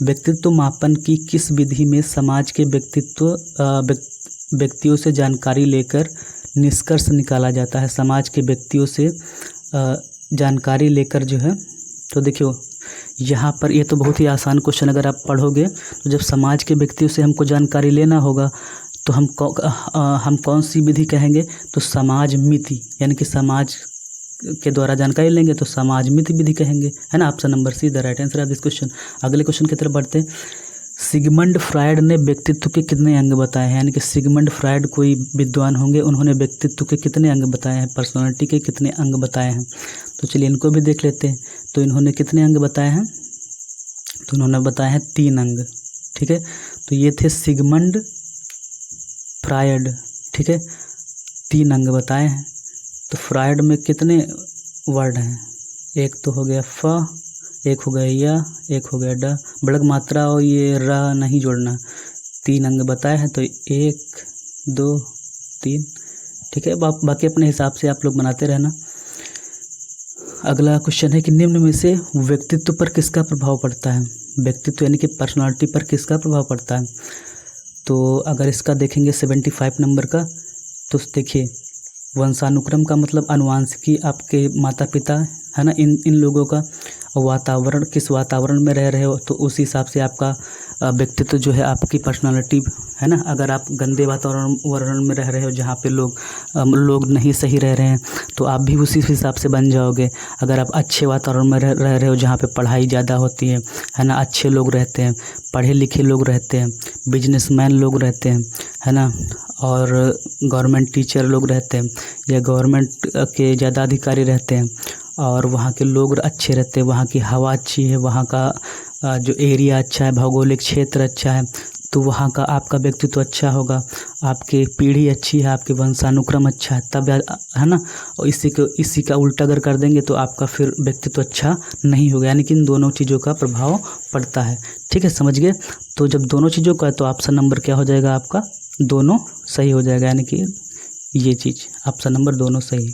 व्यक्तित्व मापन की किस विधि में समाज के व्यक्तियों से जानकारी लेकर निष्कर्ष निकाला जाता है। समाज के व्यक्तियों से जानकारी लेकर जो है, तो देखियो यहाँ पर ये तो बहुत ही आसान क्वेश्चन, अगर आप पढ़ोगे तो जब समाज के व्यक्तियों से हमको जानकारी लेना होगा तो हम कौन सी विधि कहेंगे, तो समाज मिति, यानी कि समाज के द्वारा जानकारी लेंगे तो समाज मिति विधि कहेंगे, है ना। Option number see the right answer of this question. अगले क्वेश्चन की तरफ बढ़ते हैं, सिगमंड फ्रायड ने व्यक्तित्व के कितने अंग बताए हैं, यानी कि सिगमंड फ्रायड कोई विद्वान होंगे, उन्होंने व्यक्तित्व के कितने अंग बताए हैं, पर्सनालिटी के कितने अंग बताए हैं। तो चलिए इनको भी देख लेते हैं। तो इन्होंने कितने अंग बताए हैं, तो उन्होंने बताए हैं 3 अंग। ठीक है, तो ये थे सिगमंड फ्रायड। ठीक है, 3 अंग बताए हैं। तो फ्रायड में कितने वर्ड हैं, एक तो हो गया फ, एक हो गया या, एक हो गया ड, बढ़क मात्रा और ये र नहीं जोड़ना। 3 अंग बताए हैं, तो 1 2 3। ठीक है, बाकी अपने हिसाब से आप लोग बनाते रहना। अगला क्वेश्चन है कि निम्न में से व्यक्तित्व पर किसका प्रभाव पड़ता है। व्यक्तित्व यानी कि पर्सनालिटी पर किसका प्रभाव पड़ता है। तो अगर इसका देखेंगे 75 नंबर का, तो देखिए वंशानुक्रम का मतलब आनुवांशिकी, आपके माता पिता है ना, इन लोगों का। वातावरण, किस वातावरण में रह रहे हो तो उस हिसाब से आपका व्यक्तित्व जो है, आपकी पर्सनालिटी है ना। अगर आप गंदे वातावरण में रह रहे हो जहाँ पे लोग नहीं सही रह रहे हैं तो आप भी उसी हिसाब से बन जाओगे। अगर आप अच्छे वातावरण में रह रहे हो जहाँ पे पढ़ाई ज़्यादा होती है ना, अच्छे लोग रहते हैं, पढ़े लिखे लोग रहते हैं, बिजनेसमैन लोग रहते हैं है ना, और गवर्नमेंट टीचर लोग रहते हैं या गवर्नमेंट के ज़्यादा अधिकारी रहते हैं, और वहाँ के लोग अच्छे रहते हैं, वहाँ की हवा अच्छी है, वहाँ का जो एरिया अच्छा है, भौगोलिक क्षेत्र अच्छा है, तो वहाँ का आपका व्यक्तित्व अच्छा होगा। आपकी पीढ़ी अच्छी है, आपके वंशानुक्रम अच्छा है, तब है ना। और इसी का उल्टा अगर कर देंगे तो आपका फिर व्यक्तित्व अच्छा नहीं होगा। यानी कि इन दोनों चीज़ों का प्रभाव पड़ता है। ठीक है, समझ गए। तो जब दोनों चीज़ों का है तो ऑप्शन नंबर क्या हो जाएगा आपका, दोनों सही हो जाएगा। यानी कि ये चीज़ ऑप्शन नंबर दोनों सही।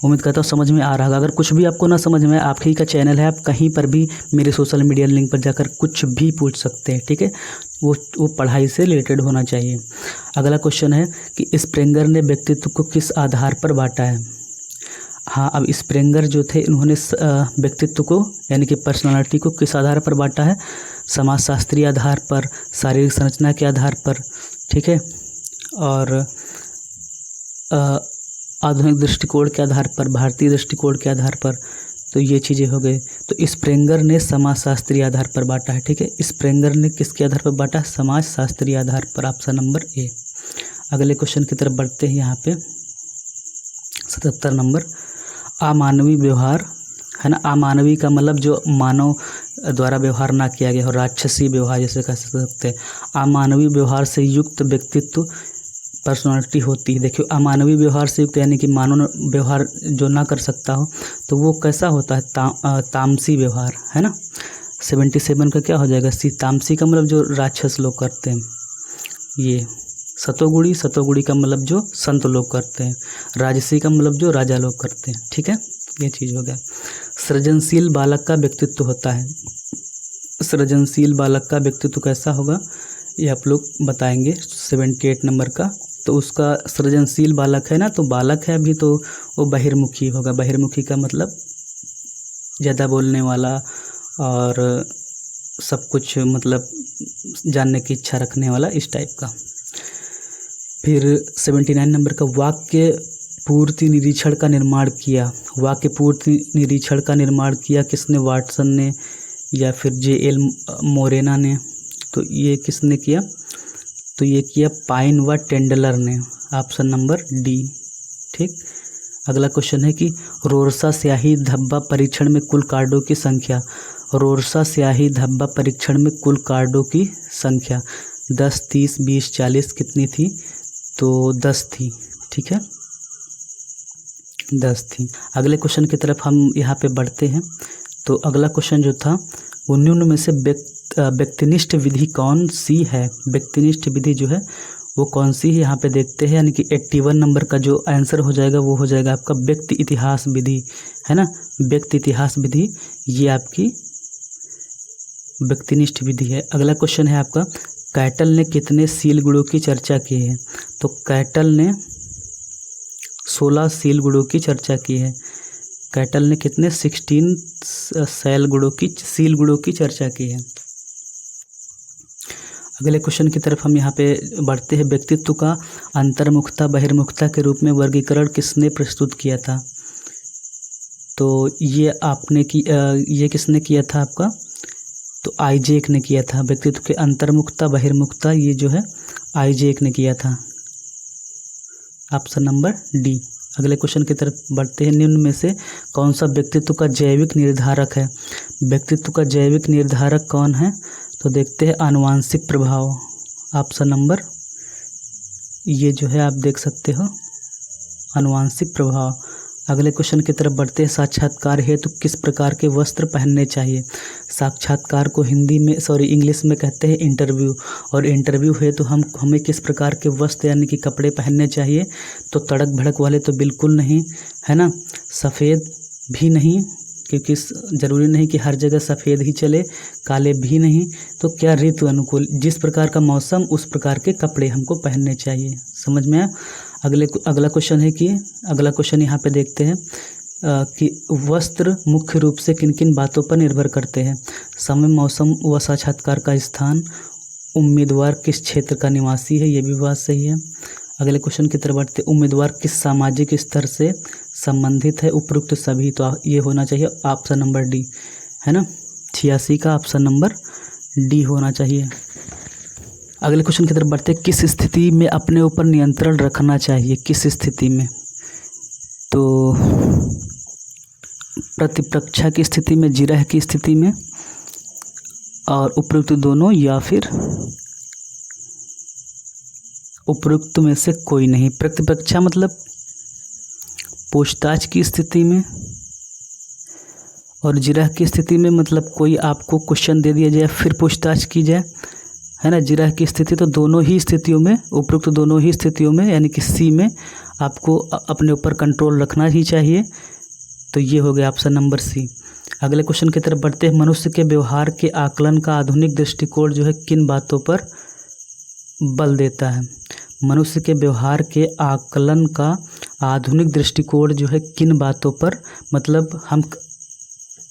उम्मीद करता हूँ समझ में आ रहा होगा। अगर कुछ भी आपको ना समझ में, आप ही का चैनल है, आप कहीं पर भी मेरे सोशल मीडिया लिंक पर जाकर कुछ भी पूछ सकते हैं। ठीक है, वो पढ़ाई से रिलेटेड होना चाहिए। अगला क्वेश्चन है कि स्प्रेंगर ने व्यक्तित्व को किस आधार पर बांटा है। हाँ, अब स्प्रेंगर जो थे इन्होंने व्यक्तित्व को यानी कि पर्सनालिटी को किस आधार पर बांटा है, समाजशास्त्रीय आधार पर, शारीरिक संरचना के आधार पर, ठीक है, और आधुनिक दृष्टिकोण के आधार पर, भारतीय दृष्टिकोण के आधार पर। तो ये चीज़ें हो गई। तो स्प्रेंगर ने समाजशास्त्रीय आधार पर बांटा है। ठीक है, स्प्रेंगर ने किसके आधार पर बांटा, समाजशास्त्रीय आधार पर, ऑप्शन नंबर ए। अगले क्वेश्चन की तरफ बढ़ते हैं। यहाँ पे 77 नंबर, अमानवीय व्यवहार है ना। अमानवीय का मतलब जो मानव द्वारा व्यवहार ना किया गया हो, राक्षसी व्यवहार जैसे कह सकते हैं। अमानवीय व्यवहार से युक्त व्यक्तित्व पर्सनालिटी होती है। देखिए, अमानवीय व्यवहार से युक्त यानी कि मानव व्यवहार जो ना कर सकता हो तो वो कैसा होता है, तामसी व्यवहार है ना। 77 का क्या हो जाएगा, सी। तामसी का मतलब जो राक्षस लोग करते हैं। ये सतोगुणी का मतलब जो संत लोग करते हैं। राजसी का मतलब जो राजा लोग करते हैं। ठीक है, ये चीज़ हो गया। सृजनशील बालक का व्यक्तित्व होता है। सृजनशील बालक का व्यक्तित्व कैसा होगा ये आप लोग बताएंगे। 78 नंबर का, तो उसका सृजनशील बालक है ना, तो बालक है अभी तो वो बहिर्मुखी होगा। बहिर्मुखी का मतलब ज़्यादा बोलने वाला और सब कुछ मतलब जानने की इच्छा रखने वाला, इस टाइप का। फिर 79 नंबर का, वाक्य पूर्ति निरीक्षण का निर्माण किया। वाक्य पूर्ति निरीक्षण का निर्माण किया किसने, वाटसन ने या फिर J.L. मोरेना ने। तो ये किसने किया, तो ये किया पाइन व टेंडलर ने, ऑप्शन नंबर डी। ठीक, अगला क्वेश्चन है कि रोरसा स्याही धब्बा परीक्षण में कुल कार्डों की संख्या। रोरसा स्याही धब्बा परीक्षण में कुल कार्डों की संख्या 10, 30, 20, 40 कितनी थी, तो 10 थी। ठीक है, 10 थी। अगले क्वेश्चन की तरफ हम यहाँ पे बढ़ते हैं। तो अगला क्वेश्चन जो था वो निम्न में से व्यक्तिनिष्ठ विधि कौन सी है। व्यक्तिनिष्ठ विधि जो है वो कौन सी है यहाँ पे देखते हैं। यानी कि 81 नंबर का जो आंसर हो जाएगा वो हो जाएगा आपका व्यक्ति इतिहास विधि है ना। व्यक्ति इतिहास विधि ये आपकी व्यक्तिनिष्ठ विधि है। अगला क्वेश्चन है आपका, कैटल ने कितने शील गुणों की चर्चा की है। तो कैटल ने 16 शील गुणों की चर्चा की है। कैटल ने कितने 16 शील गुणों की चर्चा की है। अगले क्वेश्चन की तरफ हम यहाँ पे बढ़ते हैं। व्यक्तित्व का अंतर्मुखता बहिर्मुखता के रूप में वर्गीकरण किसने प्रस्तुत किया था। तो ये किसने किया था आपका, तो आइजैक ने किया था। व्यक्तित्व के अंतर्मुखता बहिर्मुखता ये जो है आइजैक ने किया था, ऑप्शन नंबर डी। अगले क्वेश्चन की तरफ बढ़ते हैं। निम्न में से कौन सा व्यक्तित्व का जैविक निर्धारक है। व्यक्तित्व का जैविक निर्धारक कौन है, तो देखते हैं आनुवांशिक प्रभाव, ऑप्शन नंबर ये जो है आप देख सकते हो आनुवांशिक प्रभाव। अगले क्वेश्चन की तरफ बढ़ते हैं। साक्षात्कार हेतु किस प्रकार के वस्त्र पहनने चाहिए। साक्षात्कार को इंग्लिश में कहते हैं इंटरव्यू, और इंटरव्यू हेतु हमें किस प्रकार के वस्त्र यानी कि कपड़े पहनने चाहिए। तो तड़क भड़क वाले तो बिल्कुल नहीं है ना, सफ़ेद भी नहीं क्योंकि ज़रूरी नहीं कि हर जगह सफ़ेद ही चले, काले भी नहीं। तो क्या ऋतु अनुकूल, जिस प्रकार का मौसम उस प्रकार के कपड़े हमको पहनने चाहिए। समझ में आया। अगला क्वेश्चन है कि अगला क्वेश्चन यहाँ पे देखते हैं कि वस्त्र मुख्य रूप से किन किन बातों पर निर्भर करते हैं। समय, मौसम व साक्षात्कार का स्थान, उम्मीदवार किस क्षेत्र का निवासी है, ये भी बात सही है। अगले क्वेश्चन की तरफ बढ़ते, उम्मीदवार किस सामाजिक स्तर से संबंधित है, उपरोक्त सभी। तो ये होना चाहिए ऑप्शन नंबर डी, है ना, 86 का ऑप्शन नंबर डी होना चाहिए। अगले क्वेश्चन की तरफ बढ़ते, किस स्थिति में अपने ऊपर नियंत्रण रखना चाहिए, किस स्थिति में। तो प्रतिप्रक्षा की स्थिति में, जिरह की स्थिति में, और उपरोक्त दोनों, या फिर उपरोक्त में से कोई नहीं। प्रतिप्रक्षा मतलब पूछताछ की स्थिति में, और जिरह की स्थिति में मतलब कोई आपको क्वेश्चन दे दिया जाए फिर पूछताछ की जाए, है ना। जिरह की स्थिति तो दोनों ही स्थितियों में, उपरोक्त दोनों ही स्थितियों में, यानी कि सी में आपको अपने ऊपर कंट्रोल रखना ही चाहिए। तो ये हो गया ऑप्शन नंबर सी। अगले क्वेश्चन की तरफ बढ़ते हैं, मनुष्य के व्यवहार के आकलन का आधुनिक दृष्टिकोण जो है किन बातों पर बल देता है। मनुष्य के व्यवहार के आकलन का आधुनिक दृष्टिकोण जो है किन बातों पर, मतलब हम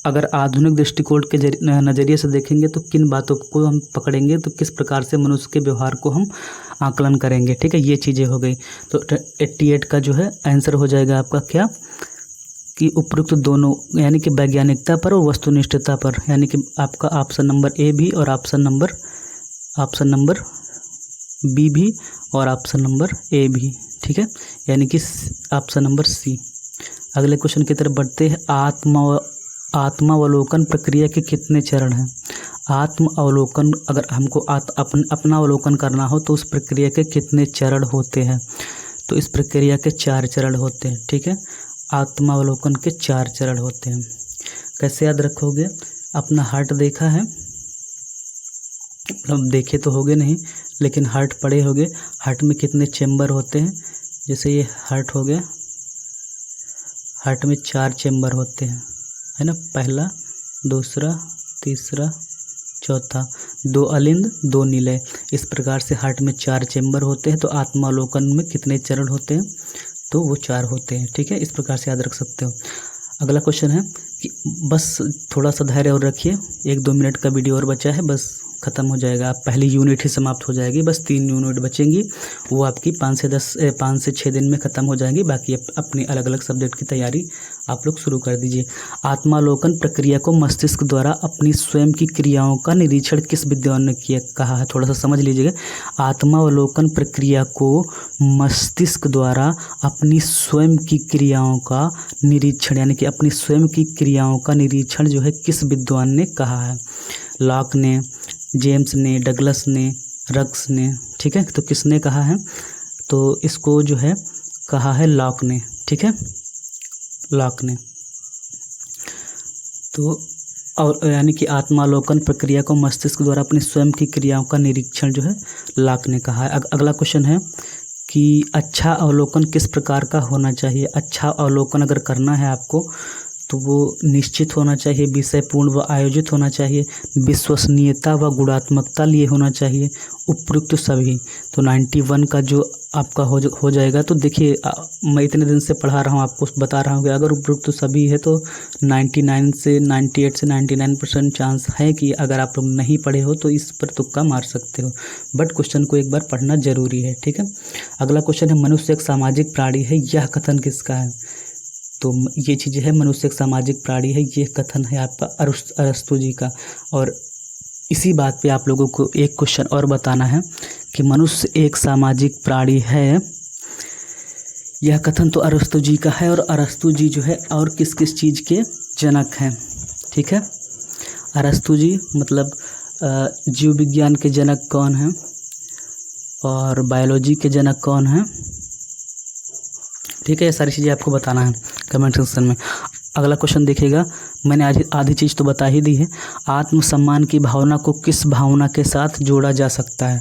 अगर आधुनिक दृष्टिकोण के नज़रिए से देखेंगे तो किन बातों को हम पकड़ेंगे, तो किस प्रकार से मनुष्य के व्यवहार को हम आकलन करेंगे। ठीक है, ये चीज़ें हो गई। तो 88 का जो है आंसर हो जाएगा आपका क्या, कि उपरोक्त दोनों, यानी कि वैज्ञानिकता पर और वस्तुनिष्ठता पर, यानी कि आपका ऑप्शन नंबर ए भी और ऑप्शन नंबर बी भी और ऑप्शन नंबर ए भी। ठीक है, यानी कि ऑप्शन नंबर सी। अगले क्वेश्चन की तरफ बढ़ते हैं, आत्मावलोकन प्रक्रिया के कितने चरण हैं। आत्म अवलोकन, अगर हमको अपना अवलोकन करना हो तो उस प्रक्रिया के कितने चरण होते हैं। तो इस प्रक्रिया के 4 चरण होते हैं। ठीक है, आत्मावलोकन के 4 चरण होते हैं। कैसे याद रखोगे, अपना हार्ट देखा है, मतलब देखे तो होगे नहीं लेकिन हार्ट पढ़े होगे, हार्ट में कितने चेम्बर होते हैं। जैसे ये हार्ट हो गया, हार्ट में 4 चेम्बर होते हैं, है ना, पहला, दूसरा, तीसरा, चौथा, 2 अलिंद 2 निलय। इस प्रकार से हार्ट में 4 चेम्बर होते हैं। तो आत्मावलोकन में कितने चरण होते हैं, तो वो 4 होते हैं। ठीक है, इस प्रकार से याद रख सकते हो। अगला क्वेश्चन है कि बस थोड़ा सा धैर्य और रखिए, 1-2 मिनट का वीडियो और बचा है, बस ख़त्म हो जाएगा। पहली यूनिट ही समाप्त हो जाएगी, बस 3 यूनिट बचेंगी, वो आपकी 5 से 6 दिन में ख़त्म हो जाएंगी। बाकी अपनी अलग अलग सब्जेक्ट की तैयारी आप लोग शुरू कर दीजिए। आत्मावलोकन प्रक्रिया को मस्तिष्क द्वारा अपनी स्वयं की क्रियाओं का निरीक्षण किस विद्वान ने किया कहा है, थोड़ा सा समझ लीजिएगा। आत्मावलोकन प्रक्रिया को मस्तिष्क द्वारा अपनी स्वयं की क्रियाओं का निरीक्षण, यानी कि अपनी स्वयं की क्रियाओं का निरीक्षण जो है किस विद्वान ने कहा है। लॉक ने, जेम्स ने, डगलस ने, रक्स ने। ठीक है, तो किसने कहा है, तो इसको जो है कहा है लॉक ने। ठीक है, लॉक ने। तो और यानी कि आत्मावलोकन प्रक्रिया को मस्तिष्क द्वारा अपनी स्वयं की क्रियाओं का निरीक्षण जो है लॉक ने कहा है। अगला क्वेश्चन है कि अच्छा अवलोकन किस प्रकार का होना चाहिए। अच्छा अवलोकन अगर करना है आपको तो वो निश्चित होना चाहिए, विषयपूर्ण व आयोजित होना चाहिए, विश्वसनीयता व गुणात्मकता लिए होना चाहिए, उपयुक्त सभी। तो 91 का जो आपका हो जाएगा। तो देखिए मैं इतने दिन से पढ़ा रहा हूँ, आपको बता रहा हूँ कि अगर उपयुक्त सभी है तो 98 से 99% चांस है कि अगर आप लोग नहीं पढ़े हो तो इस पर तुक्का मार सकते हो, बट क्वेश्चन को एक बार पढ़ना जरूरी है। ठीक है, अगला क्वेश्चन है, मनुष्य एक सामाजिक प्राणी है, यह कथन किसका है। तो ये चीज़ है, मनुष्य एक सामाजिक प्राणी है, ये कथन है आपका अरस्तु जी का। और इसी बात पे आप लोगों को एक क्वेश्चन और बताना है कि मनुष्य एक सामाजिक प्राणी है, यह कथन तो अरस्तु जी का है। और अरस्तु जी जो है और किस किस चीज़ के जनक हैं। ठीक है, अरस्तु जी मतलब जीव विज्ञान के जनक कौन हैं और बायोलॉजी के जनक कौन हैं। ठीक है, ये सारी चीज़ें आपको बताना है कमेंट सेक्शन में। अगला क्वेश्चन देखिएगा, मैंने आधी चीज़ तो बता ही दी है। आत्मसम्मान की भावना को किस भावना के साथ जोड़ा जा सकता है।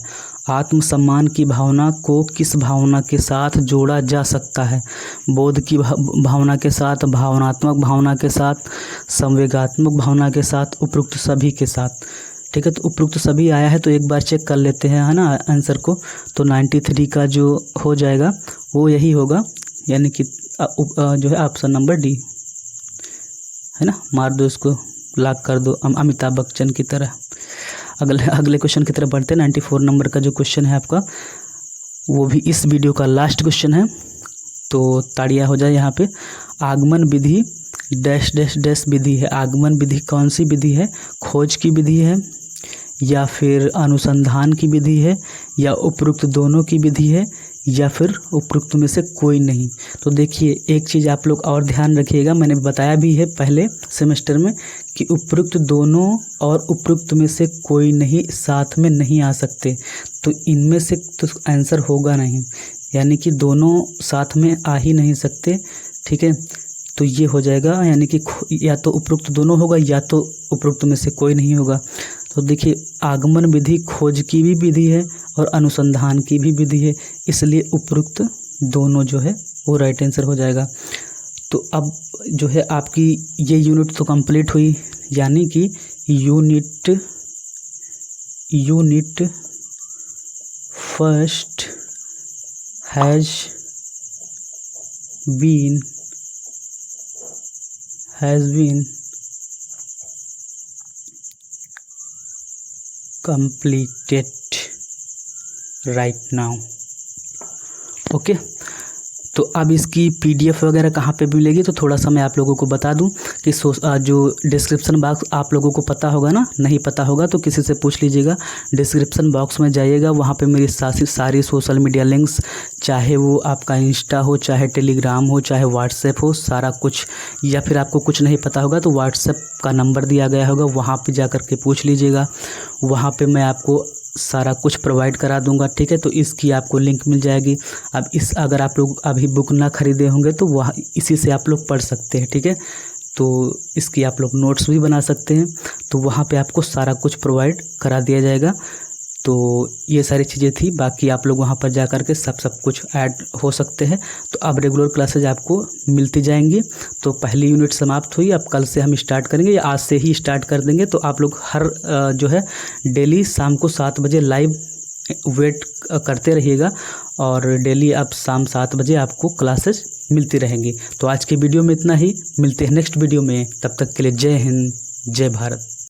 आत्मसम्मान की भावना को किस भावना के साथ जोड़ा जा सकता है। बोध की भावना के साथ, भावनात्मक भावना के साथ, संवेगात्मक भावना के साथ, उपरोक्त सभी के साथ। ठीक है। तो उपरोक्त सभी आया है तो एक बार चेक कर लेते हैं, है ना, आंसर को। तो 93 का जो हो जाएगा वो यही होगा, यानी कि जो है ऑप्शन नंबर डी, है ना। मार दो इसको, लॉक कर दो अमिताभ बच्चन की तरह। अगले क्वेश्चन की तरफ बढ़ते हैं। 94 नंबर का जो क्वेश्चन है आपका, वो भी इस वीडियो का लास्ट क्वेश्चन है, तो ताड़ियाँ हो जाए यहाँ पे। आगमन विधि डैश डैश डैश विधि है। आगमन विधि कौन सी विधि है? खोज की विधि है, या फिर अनुसंधान की विधि है, या उपरोक्त दोनों की विधि है, या फिर उपरोक्त में से कोई नहीं। तो देखिए एक चीज़ आप लोग और ध्यान रखिएगा, मैंने बताया भी है पहले सेमेस्टर में कि उपरोक्त दोनों और उपरोक्त में से कोई नहीं साथ में नहीं आ सकते। तो इनमें से तो आंसर होगा नहीं, यानी कि दोनों साथ में आ ही नहीं सकते, ठीक है। तो ये हो जाएगा, यानी कि या तो उपरोक्त दोनों होगा या तो उपरोक्त में से कोई नहीं होगा। तो देखिए आगमन विधि खोज की भी विधि है और अनुसंधान की भी विधि है, इसलिए उपरोक्त दोनों जो है वो राइट आंसर हो जाएगा। तो अब जो है आपकी ये यूनिट तो कंप्लीट हुई, यानी कि unit first has been completed right now। Okay, तो अब इसकी PDF वगैरह कहाँ पे मिलेगी, तो थोड़ा सा मैं आप लोगों को बता दूं कि जो डिस्क्रिप्शन बॉक्स आप लोगों को पता होगा ना, नहीं पता होगा तो किसी से पूछ लीजिएगा। डिस्क्रिप्शन बॉक्स में जाइएगा, वहाँ पे मेरी सारी सोशल मीडिया लिंक्स, चाहे वो आपका इंस्टा हो, चाहे टेलीग्राम हो, चाहे व्हाट्सएप हो, सारा कुछ। या फिर आपको कुछ नहीं पता होगा तो व्हाट्सएप का नंबर दिया गया होगा, वहाँ पर जा कर के पूछ लीजिएगा, वहाँ पर मैं आपको सारा कुछ प्रोवाइड करा दूंगा, ठीक है। तो इसकी आपको लिंक मिल जाएगी। अब अगर आप लोग अभी बुक ना खरीदे होंगे तो वहाँ इसी से आप लोग पढ़ सकते हैं, ठीक है। तो इसकी आप लोग नोट्स भी बना सकते हैं, तो वहाँ पे आपको सारा कुछ प्रोवाइड करा दिया जाएगा। तो ये सारी चीज़ें थी, बाकी आप लोग वहाँ पर जा कर के सब कुछ ऐड हो सकते हैं। तो अब रेगुलर क्लासेज आपको मिलती जाएंगी। तो पहली यूनिट समाप्त हुई, अब कल से हम स्टार्ट करेंगे या आज से ही स्टार्ट कर देंगे। तो आप लोग हर जो है डेली शाम को 7 बजे लाइव वेट करते रहिएगा, और डेली अब शाम 7 बजे आपको क्लासेज मिलती रहेंगी। तो आज के वीडियो में इतना ही, मिलते हैं नेक्स्ट वीडियो में, तब तक के लिए जय हिंद जय भारत।